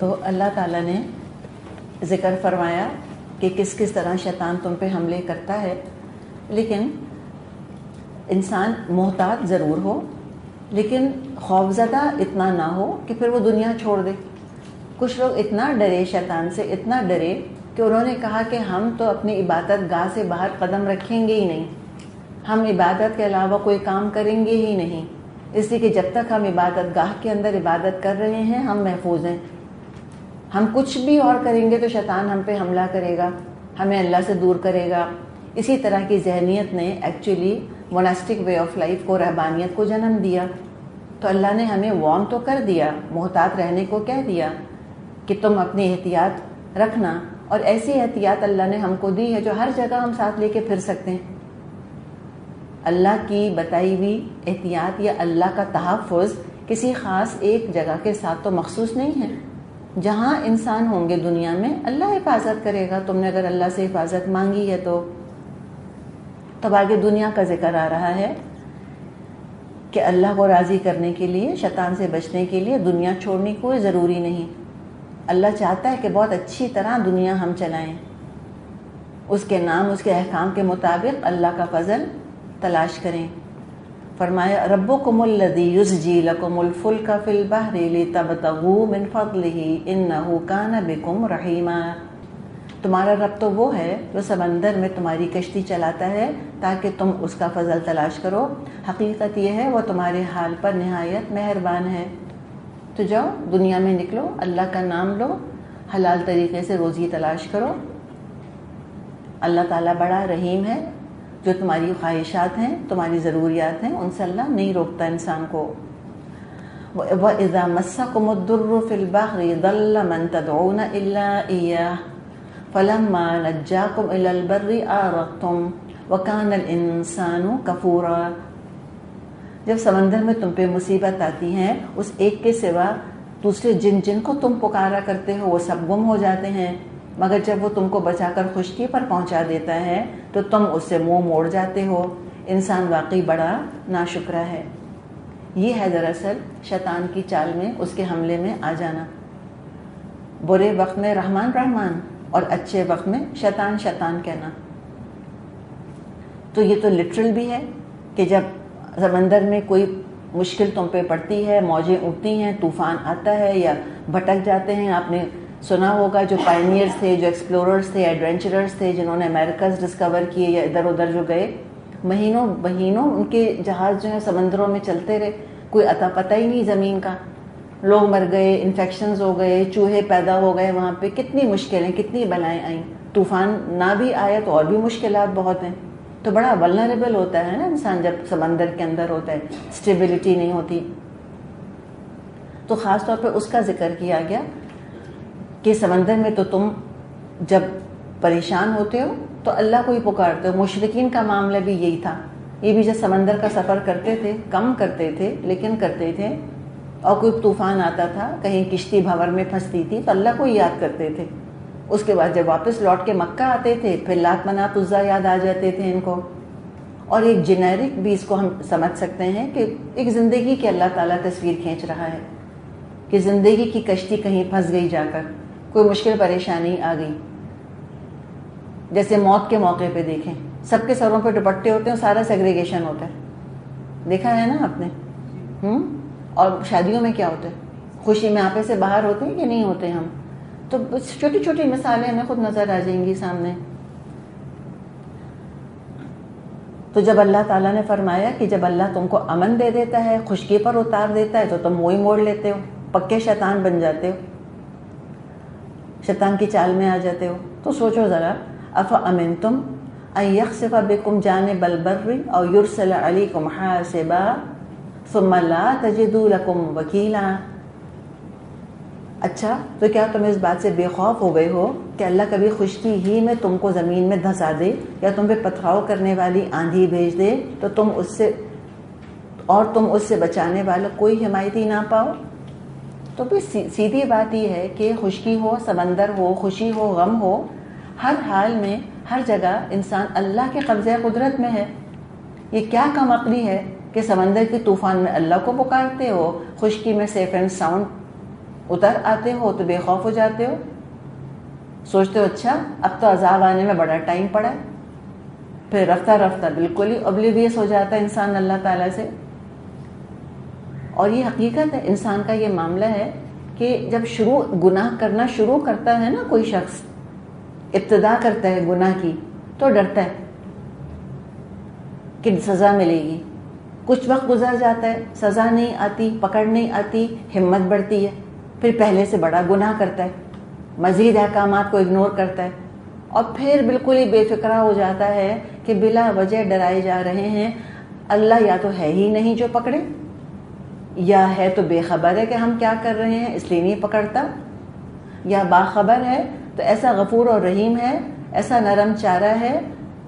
تو اللہ تعالیٰ نے ذکر فرمایا کہ کس کس طرح شیطان تم پہ حملے کرتا ہے، لیکن انسان محتاط ضرور ہو، لیکن خوفزدہ اتنا نہ ہو کہ پھر وہ دنیا چھوڑ دے۔ کچھ لوگ اتنا ڈرے شیطان سے، اتنا ڈرے کہ انہوں نے کہا کہ ہم تو اپنی عبادت گاہ سے باہر قدم رکھیں گے ہی نہیں، ہم عبادت کے علاوہ کوئی کام کریں گے ہی نہیں، اس لیے کہ جب تک ہم عبادت گاہ کے اندر عبادت کر رہے ہیں ہم محفوظ ہیں، ہم کچھ بھی اور کریں گے تو شیطان ہم پہ حملہ کرے گا، ہمیں اللہ سے دور کرے گا۔ اسی طرح کی ذہنیت نے ایکچولی موناسٹک وے آف لائف کو، رہبانیت کو جنم دیا۔ تو اللہ نے ہمیں وارن تو کر دیا، محتاط رہنے کو کہہ دیا کہ تم اپنی احتیاط رکھنا، اور ایسی احتیاط اللہ نے ہم کو دی ہے جو ہر جگہ ہم ساتھ لے کے پھر سکتے ہیں۔ اللہ کی بتائی ہوئی احتیاط یا اللہ کا تحفظ کسی خاص ایک جگہ کے ساتھ تو مخصوص نہیں ہے، جہاں انسان ہوں گے دنیا میں اللہ حفاظت کرے گا، تم نے اگر اللہ سے حفاظت مانگی ہے تو۔ تب آگے دنیا کا ذکر آ رہا ہے کہ اللہ کو راضی کرنے کے لیے، شیطان سے بچنے کے لیے دنیا چھوڑنی کوئی ضروری نہیں۔ اللہ چاہتا ہے کہ بہت اچھی طرح دنیا ہم چلائیں، اس کے نام، اس کے احکام کے مطابق اللہ کا فضل تلاش کریں۔ فرمایا ربکم الذی یزجی لکم الفلک فی البحر لتبتغوا من فضلہ انہ کان بکم رحیما۔ تمہارا رب تو وہ ہے جو سمندر میں تمہاری کشتی چلاتا ہے تاکہ تم اس کا فضل تلاش کرو، حقیقت یہ ہے وہ تمہارے حال پر نہایت مہربان ہے۔ تو جاؤ دنیا میں نکلو، اللہ کا نام لو، حلال طریقے سے روزی تلاش کرو۔ اللہ تعالیٰ بڑا رحیم ہے، جو تمہاری خواہشات ہیں، تمہاری ضروریات ہیں، ان سے اللہ نہیں روکتا انسان کو۔ وَإِذَا مَسَّكُمُ الضُّرُّ فِي الْبَحْرِ ضَلَّ مَن تَدْعُونَ إِلَّا إِيَّاهُ فَلَمَّا نَجَّاكُمْ إِلَى الْبَرِّ أَعْرَضْتُمْ وَكَانَ الْإِنسَانُ كَفُورًا۔ جب سمندر میں تم پہ مصیبت آتی ہیں، اس ایک کے سوا دوسرے جن کو تم پکارا کرتے ہو وہ سب گم ہو جاتے ہیں، مگر جب وہ تم کو بچا کر خشکی پر پہنچا دیتا ہے تو تم اس سے منہ موڑ جاتے ہو۔ انسان واقعی بڑا ناشکرا ہے۔ یہ ہے دراصل شیطان کی چال میں، اس کے حملے میں آ جانا۔ برے وقت میں رحمان رحمان اور اچھے وقت میں شیطان شیطان کہنا۔ تو یہ تو لٹرل بھی ہے کہ جب سمندر میں کوئی مشکل تم پہ پڑتی ہے، موجیں اٹھتی ہیں، طوفان آتا ہے یا بھٹک جاتے ہیں۔ آپ نے سنا ہوگا جو پائنیئرز تھے، جو ایکسپلوررز تھے، ایڈونچررز تھے، جنہوں نے امریکاز ڈسکور کیے یا ادھر ادھر جو گئے، مہینوں ان کے جہاز جو ہیں سمندروں میں چلتے رہے، کوئی اتا پتہ ہی نہیں زمین کا، لوگ مر گئے، انفیکشنز ہو گئے، چوہے پیدا ہو گئے وہاں پہ، کتنی مشکلیں، کتنی بلائیں آئیں۔ طوفان نہ بھی آیا تو اور بھی مشکلات بہت ہیں۔ تو بڑا ولنریبل ہوتا ہے نا انسان جب سمندر کے اندر ہوتا ہے، اسٹیبلٹی نہیں ہوتی۔ تو خاص طور پہ اس کا ذکر کیا گیا کہ سمندر میں تو تم جب پریشان ہوتے ہو تو اللہ کو ہی پکارتے ہو۔ مشرکین کا معاملہ بھی یہی تھا، یہ بھی جب سمندر کا سفر کرتے تھے، کم کرتے تھے لیکن کرتے تھے، اور کوئی طوفان آتا تھا، کہیں کشتی بھنور میں پھنستی تھی تو اللہ کو ہی یاد کرتے تھے۔ اس کے بعد جب واپس لوٹ کے مکہ آتے تھے پھر لات منات عزا یاد آ جاتے تھے ان کو۔ اور ایک جنیرک بھی اس کو ہم سمجھ سکتے ہیں کہ ایک زندگی کی اللہ تعالیٰ تصویر کھینچ رہا ہے کہ زندگی کی کشتی کہیں پھنس گئی، جا کر کوئی مشکل پریشانی آ گئی، جیسے موت کے موقع پہ دیکھیں سب کے سروں پہ دوپٹے ہوتے ہیں، سارا سیگریگیشن ہوتا ہے، دیکھا ہے نا آپ نے۔ اور شادیوں میں کیا ہوتا ہے، خوشی میں آپے سے باہر ہوتے ہیں کہ نہیں ہوتے ہم؟ تو چھوٹی چھوٹی مثالیں ہمیں خود نظر آ جائیں گی سامنے۔ تو جب اللہ تعالیٰ نے فرمایا کہ جب اللہ تم کو امن دے دیتا ہے، خشکی پر اتار دیتا ہے، تو تم موئی موڑ لیتے ہو، پکے شیطان بن جاتے ہو، شیطان کی چال میں آ جاتے ہو۔ تو سوچو ذرا، افامنتم ان یخسف بکم جانب البر او یرسل علیکم حاصبا ثم لا تجدوا لکم وکیلا۔ اچھا تو کیا تم اس بات سے بے خوف ہو گئے ہو کہ اللہ کبھی خشکی ہی میں تم کو زمین میں دھسا دے یا تم پہ پتھراؤ کرنے والی آندھی بھیج دے تو تم اس سے بچانے والا کوئی حمایتی نہ پاؤ؟ تو پھر سیدھی بات یہ ہے کہ خشکی ہو، سمندر ہو، خوشی ہو، غم ہو، ہر حال میں ہر جگہ انسان اللہ کے قبضہ قدرت میں ہے۔ یہ کیا کم عقلی ہے کہ سمندر کے طوفان میں اللہ کو پکارتے ہو، خشکی میں سیف اینڈ ساؤنڈ اتر آتے ہو تو بے خوف ہو جاتے ہو، سوچتے ہو اچھا اب تو عذاب آنے میں بڑا ٹائم پڑا ہے، پھر رفتہ رفتہ بالکل ہی اوبلیویس ہو جاتا ہے انسان اللہ تعالیٰ سے۔ اور یہ حقیقت ہے، انسان کا یہ معاملہ ہے کہ جب گناہ کرنا شروع کرتا ہے نا کوئی شخص، ابتدا کرتا ہے گناہ کی، تو ڈرتا ہے کہ سزا ملے گی۔ کچھ وقت گزر جاتا ہے، سزا نہیں آتی، پکڑ نہیں آتی، ہمت بڑھتی ہے، پھر پہلے سے بڑا گناہ کرتا ہے، مزید احکامات کو اگنور کرتا ہے، اور پھر بالکل ہی بے فکرہ ہو جاتا ہے کہ بلا وجہ ڈرائے جا رہے ہیں، اللہ یا تو ہے ہی نہیں جو پکڑے، یا ہے تو بے خبر ہے کہ ہم کیا کر رہے ہیں اس لیے نہیں پکڑتا، یا باخبر ہے تو ایسا غفور اور رحیم ہے، ایسا نرم چارہ ہے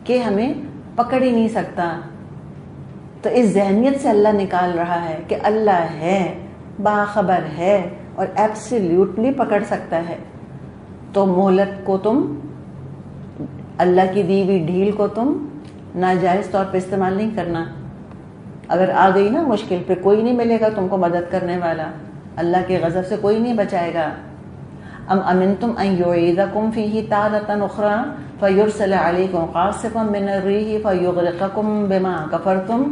کہ ہمیں پکڑ ہی نہیں سکتا۔ تو اس ذہنیت سے اللہ نکال رہا ہے کہ اللہ ہے، باخبر ہے اور ایبسلیوٹلی پکڑ سکتا ہے، تو مہلت کو تم، اللہ کی دی ہوئی ڈھیل کو تم ناجائز طور پہ استعمال نہیں کرنا۔ اگر آ گئی نا مشکل، پھر کوئی نہیں ملے گا تم کو مدد کرنے والا، اللہ کے غضب سے کوئی نہیں بچائے گا۔ ام امنتم ان یعیدکم فیہ تارۃ اخری فیرسل علیکم قاصفا من الریح فیغرقکم بما کفرتم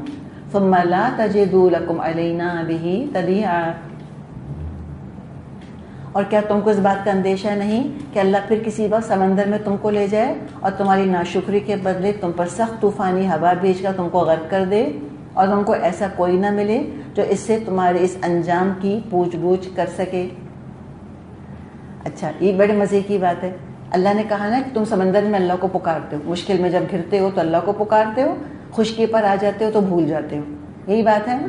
ثم لا تجدوا لکم علینا بہ تبیعا۔ اور کیا تم کو اس بات کا اندیشہ نہیں کہ اللہ پھر کسی وقت سمندر میں تم کو لے جائے اور تمہاری ناشکری کے بدلے تم پر سخت طوفانی ہوا بھیج کر تم کو غرق کر دے، اور تم کو ایسا کوئی نہ ملے جو اس سے تمہارے اس انجام کی پوچھ گچھ کر سکے۔ اچھا، یہ بڑے مزے کی بات ہے۔ اللہ نے کہا نا کہ تم سمندر میں اللہ کو پکارتے ہو، مشکل میں جب گھرتے ہو تو اللہ کو پکارتے ہو، خشکی پر آ جاتے ہو تو بھول جاتے ہو، یہی بات ہے نا۔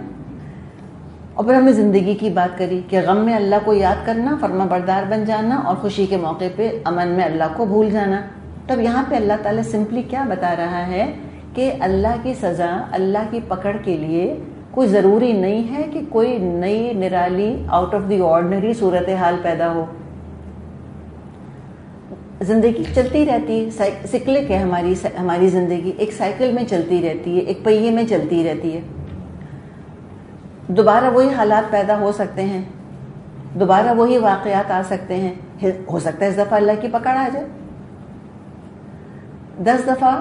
اور پھر ہم نے زندگی کی بات کری کہ غم میں اللہ کو یاد کرنا، فرما بردار بن جانا، اور خوشی کے موقع پہ امن میں اللہ کو بھول جانا۔ تب یہاں پہ اللہ تعالیٰ سمپلی کیا بتا رہا ہے کہ اللہ کی سزا، اللہ کی پکڑ کے لیے کوئی ضروری نہیں ہے کہ کوئی نئی نرالی آؤٹ آف دی آرڈنری صورتحال پیدا ہو۔ زندگی چلتی رہتی ہے، سکلک ہے ہماری زندگی، ایک سائیکل میں چلتی رہتی ہے، ایک پہیے میں چلتی رہتی ہے۔ دوبارہ وہی حالات پیدا ہو سکتے ہیں، دوبارہ وہی واقعات آ سکتے ہیں، ہو سکتا ہے اس دفعہ اللہ کی پکڑ آ جائے، 10 دفعہ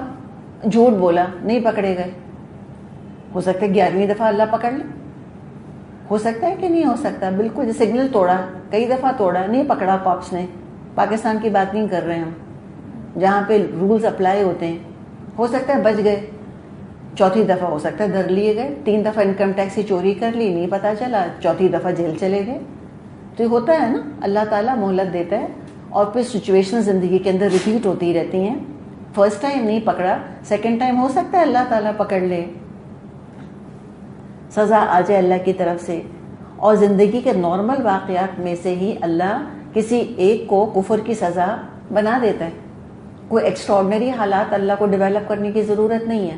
جھوٹ بولا نہیں پکڑے گئے، ہو سکتا ہے 11ویں دفعہ اللہ پکڑ لے، ہو سکتا ہے کہ نہیں ہو سکتا، بالکل سگنل توڑا، کئی دفعہ توڑا، نہیں پکڑا کاپس نے، پاکستان کی بات نہیں کر رہے ہم، جہاں پہ رولز اپلائی ہوتے ہیں، ہو سکتا ہے بچ گئے، 4تھی دفعہ ہو سکتا ہے دھر لیے گئے، 3 دفعہ انکم ٹیکس کی چوری کر لی، نہیں پتہ چلا، 4تھی دفعہ جیل چلے گئے۔ تو یہ ہوتا ہے نا، اللہ تعالیٰ مہلت دیتا ہے، اور پھر سچویشن زندگی کے اندر ریپیٹ ہوتی رہتی ہیں۔ فرسٹ ٹائم نہیں پکڑا، سیکنڈ ٹائم ہو سکتا ہے اللہ تعالیٰ پکڑ لے، سزا آ جائے اللہ کی طرف سے۔ اور زندگی کے نارمل واقعات میں سے ہی اللہ کسی ایک کو کفر کی سزا بنا دیتا ہے، کوئی ایکسٹراڈنری حالات اللہ کو ڈیولپ کرنے کی ضرورت نہیں ہے،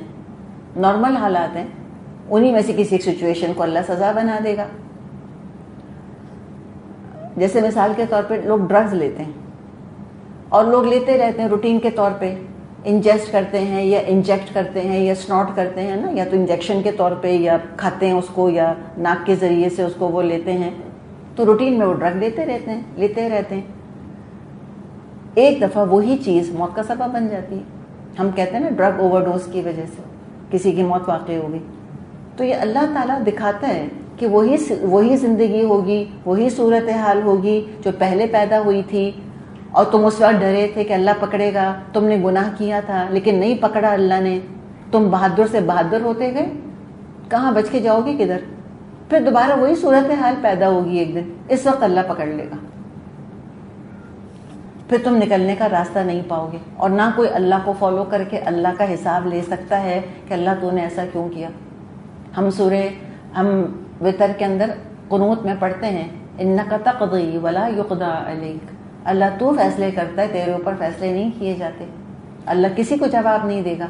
نارمل حالات ہیں، انہی میں سے کسی ایک سچویشن کو اللہ سزا بنا دے گا۔ جیسے مثال کے طور پہ لوگ ڈرگز لیتے ہیں، اور لوگ لیتے رہتے ہیں روٹین کے طور پہ، انجسٹ کرتے ہیں یا انجیکٹ کرتے ہیں یا سنوٹ کرتے ہیں نا، یا تو انجیکشن کے طور پہ یا کھاتے ہیں اس کو، یا ناک کے ذریعے سے اس کو وہ لیتے ہیں، تو روٹین میں وہ ڈرگ لیتے رہتے ہیں۔ ایک دفعہ وہی چیز موت کا سبب بن جاتی ہے۔ ہم کہتے ہیں نا ڈرگ اوور ڈوز کی وجہ سے کسی کی موت واقع ہوگی، تو یہ اللہ تعالیٰ دکھاتا ہے کہ وہی زندگی ہوگی، وہی صورتحال ہوگی جو پہلے پیدا ہوئی تھی، اور تم اس وقت ڈرے تھے کہ اللہ پکڑے گا، تم نے گناہ کیا تھا لیکن نہیں پکڑا اللہ نے، تم بہادر سے بہادر ہوتے گئے، کہاں بچ کے جاؤ گے کدھر؟ پھر دوبارہ وہی صورتحال پیدا ہوگی ایک دن، اس وقت اللہ پکڑ لے گا، پھر تم نکلنے کا راستہ نہیں پاؤ گے، اور نہ کوئی اللہ کو فالو کر کے اللہ کا حساب لے سکتا ہے کہ اللہ تو نے ایسا کیوں کیا۔ ہم وتر کے اندر قنوت میں پڑھتے ہیں انک تقضی ولا یقضی علیک، اللہ تو فیصلے کرتا ہے، تیرے اوپر فیصلے نہیں کیے جاتے۔ اللہ کسی کو جواب نہیں دے گا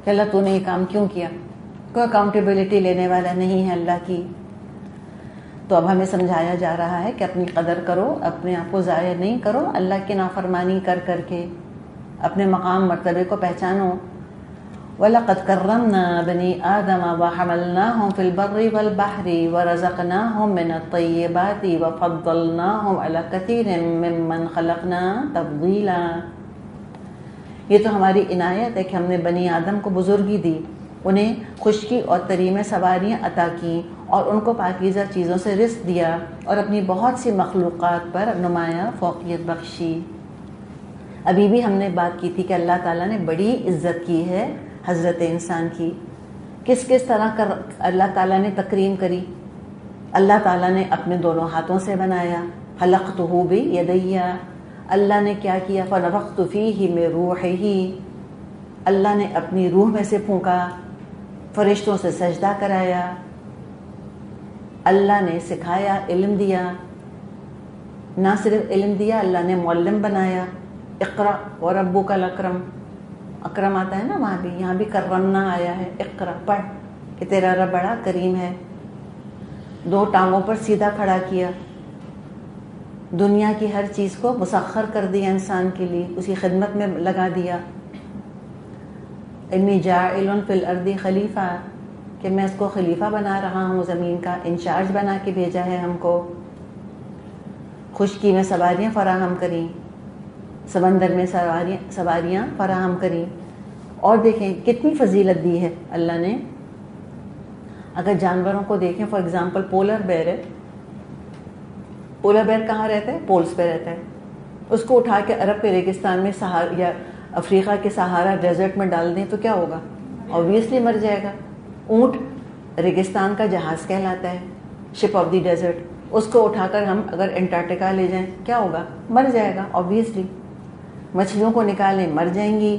کہ اللہ تو نے یہ کام کیوں کیا، کوئی اکاؤنٹیبلٹی لینے والا نہیں ہے اللہ کی۔ تو اب ہمیں سمجھایا جا رہا ہے کہ اپنی قدر کرو، اپنے آپ کو ضائع نہیں کرو اللہ کی نافرمانی کر کر کے، اپنے مقام مرتبے کو پہچانو، وَلَقَدْ كَرَّمْنَا بَنِي آدَمَ وَحَمَلْنَاهُمْ فِي الْبَرِّ وَالْبَحْرِ وَرَزَقْنَاهُم مِّنَ الطَّيِّبَاتِ وَفَضَّلْنَاهُمْ عَلَىٰ كَثِيرٍ مِّمَّنْ خَلَقْنَا تَفْضِيلًا۔ یہ تو ہماری عنایت ہے کہ ہم نے بنی آدم کو بزرگی دی، انہیں خشکی اور تری میں سواریاں عطا کیں اور ان کو پاکیزہ چیزوں سے رزق دیا اور اپنی بہت سی مخلوقات پر نمایاں فوقیت بخشی۔ ابھی بھی ہم نے بات کی تھی کہ اللہ تعالیٰ نے بڑی عزت کی ہے حضرت انسان کی۔ کس کس طرح اللہ تعالیٰ نے تکریم کری؟ اللہ تعالیٰ نے اپنے دونوں ہاتھوں سے بنایا، خلقتہ بیدی، اللہ نے کیا کیا؟ فنفخت فیہ من روحہ، اللہ نے اپنی روح میں سے پھونکا، فرشتوں سے سجدہ کرایا، اللہ نے سکھایا، علم دیا، نہ صرف علم دیا، اللہ نے معلم بنایا۔ اقرأ وربک الاکرم، اکرم آتا ہے نا وہاں بھی، یہاں بھی کرمنا آیا ہے، اقرأ پڑھ کہ تیرا رب بڑا کریم ہے۔ دو ٹانگوں پر سیدھا کھڑا کیا، دنیا کی ہر چیز کو مسخر کر دیا انسان کے لیے، اسی خدمت میں لگا دیا۔ انی جاعل فی الارض خلیفہ، کہ میں اس کو خلیفہ بنا رہا ہوں، زمین کا انچارج بنا کے بھیجا ہے ہم کو۔ خشکی میں سواریاں فراہم کریں، سمندر میں سواریاں فراہم کریں، اور دیکھیں کتنی فضیلت دی ہے اللہ نے۔ اگر جانوروں کو دیکھیں، فار ایگزامپل پولر بیئر ہے، پولر بیئر کہاں رہتا ہے؟ پولز پہ رہتا ہے۔ اس کو اٹھا کے عرب کے ریگستان میں یا افریقہ کے سہارا ڈیزرٹ میں ڈال دیں تو کیا ہوگا؟ اوبویسلی مر جائے گا۔ اونٹ ریگستان کا جہاز کہلاتا ہے، شپ آف دی ڈیزرٹ، اس کو اٹھا کر ہم اگر انٹارکٹیکا لے جائیں کیا ہوگا؟ مر جائے گا اوبویسلی۔ مچھلیوں کو نکالیں مر جائیں گی،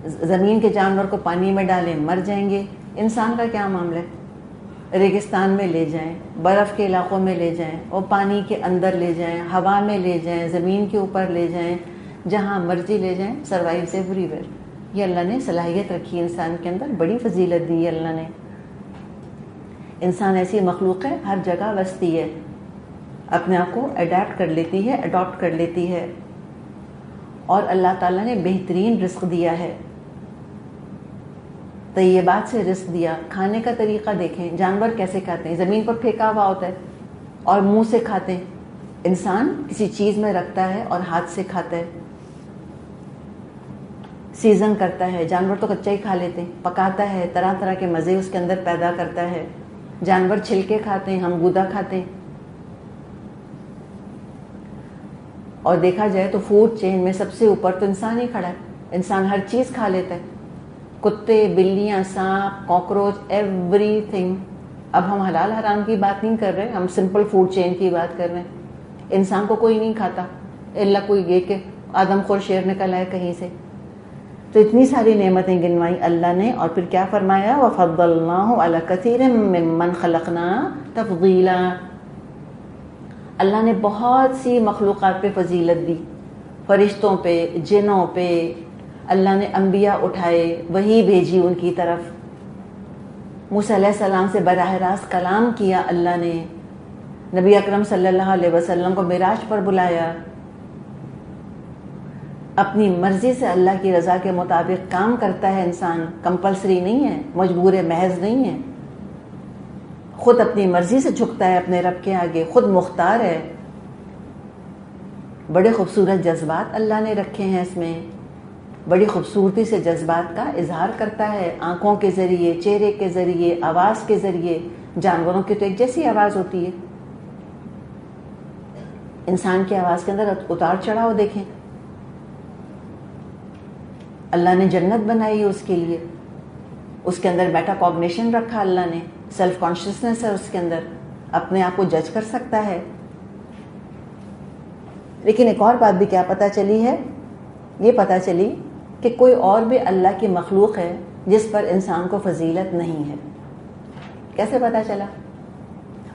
زمین کے جانور کو پانی میں ڈالیں مر جائیں گے۔ انسان کا کیا معاملہ ہے؟ ریگستان میں لے جائیں، برف کے علاقوں میں لے جائیں، اور پانی کے اندر لے جائیں، ہوا میں لے جائیں، زمین کے اوپر لے جائیں، جہاں مرضی لے جائیں، سروائیو ایوری ویئر۔ یہ اللہ نے صلاحیت رکھی انسان کے اندر، بڑی فضیلت دی ہے اللہ نے۔ انسان ایسی مخلوق ہے، ہر جگہ وستی ہے، اپنے آپ کو اڈیپٹ کر لیتی ہے، اڈاپٹ کر لیتی ہے، اور اللہ تعالیٰ نے بہترین رزق دیا ہے، طیبات سے رزق دیا۔ کھانے کا طریقہ دیکھیں، جانور کیسے کھاتے ہیں؟ زمین پر پھینکا ہوا ہوتا ہے اور منہ سے کھاتے ہیں، انسان کسی چیز میں رکھتا ہے اور ہاتھ سے کھاتا ہے، سیزن کرتا ہے۔ جانور تو کچا ہی کھا لیتے ہیں، پکاتا ہے، طرح طرح کے مزے اس کے اندر پیدا کرتا ہے۔ جانور چھلکے کھاتے ہیں، ہم گودا کھاتے ہیں۔ اور دیکھا جائے تو فوڈ چین میں سب سے اوپر تو انسان ہی کھڑا ہے، انسان ہر چیز کھا لیتا ہے، کتے، بلیاں، سانپ، کاکروچ، ایوری تھنگ۔ اب ہم حلال حرام کی بات نہیں کر رہے، ہم سمپل فوڈ چین کی بات کر رہے ہیں۔ انسان کو کوئی نہیں کھاتا الا کوئی یہ کہ آدم خور شیر نکل آئے کہیں سے۔ تو اتنی ساری نعمتیں گنوائی اللہ نے، اور پھر کیا فرمایا؟ وَفَضَّلْنَاهُ عَلَىٰ كَثِيرٍ مِّمَّنْ خَلَقْنَا تَفْضِيلًا، اللہ نے بہت سی مخلوقات پہ فضیلت دی، فرشتوں پہ، جنوں پہ۔ اللہ نے انبیاء اٹھائے، وحی بھیجی ان کی طرف، موسیٰ علیہ السلام سے براہ راست کلام کیا اللہ نے، نبی اکرم صلی اللہ علیہ وسلم کو معراج پر بلایا۔ اپنی مرضی سے اللہ کی رضا کے مطابق کام کرتا ہے انسان، کمپلسری نہیں ہے، مجبور محض نہیں ہے، خود اپنی مرضی سے جھکتا ہے اپنے رب کے آگے، خود مختار ہے۔ بڑے خوبصورت جذبات اللہ نے رکھے ہیں اس میں، بڑی خوبصورتی سے جذبات کا اظہار کرتا ہے، آنکھوں کے ذریعے، چہرے کے ذریعے، آواز کے ذریعے۔ جانوروں کی تو ایک جیسی آواز ہوتی ہے، انسان کی آواز کے اندر اتار چڑھاؤ دیکھیں۔ اللہ نے جنت بنائی ہے اس کے لیے، اس کے اندر میٹا کوگنیشن رکھا اللہ نے، سیلف کانشیسنس ہے اس کے اندر، اپنے آپ کو جج کر سکتا ہے۔ لیکن ایک اور بات بھی کیا پتہ چلی ہے؟ یہ پتہ چلی کہ کوئی اور بھی اللہ کی مخلوق ہے جس پر انسان کو فضیلت نہیں ہے۔ کیسے پتہ چلا؟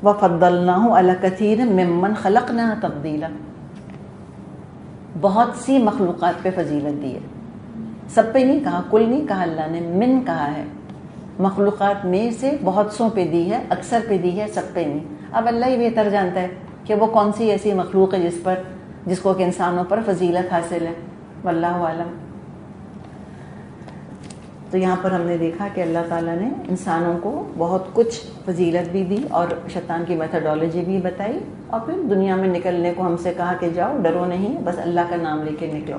وَفَضَّلْنَاهُ عَلَىٰ كَثِيرٍ مِّمَّنْ خَلَقْنَا تَفْضِيلًا، بہت سی مخلوقات پہ فضیلت دی ہے، سب پہ نہیں کہا، کل نہیں کہا اللہ نے، من کہا ہے، مخلوقات میں سے بہت سوں پہ دی ہے، اکثر پہ دی ہے، سب پہ نہیں۔ اب اللہ ہی بہتر جانتا ہے کہ وہ کون سی ایسی مخلوق ہے جس کو کہ انسانوں پر فضیلت حاصل ہے، واللہ عالم۔ تو یہاں پر ہم نے دیکھا کہ اللہ تعالیٰ نے انسانوں کو بہت کچھ فضیلت بھی دی اور شیطان کی میتھڈالوجی بھی بتائی، اور پھر دنیا میں نکلنے کو ہم سے کہا کہ جاؤ، ڈرو نہیں، بس اللہ کا نام لے کے نکلو۔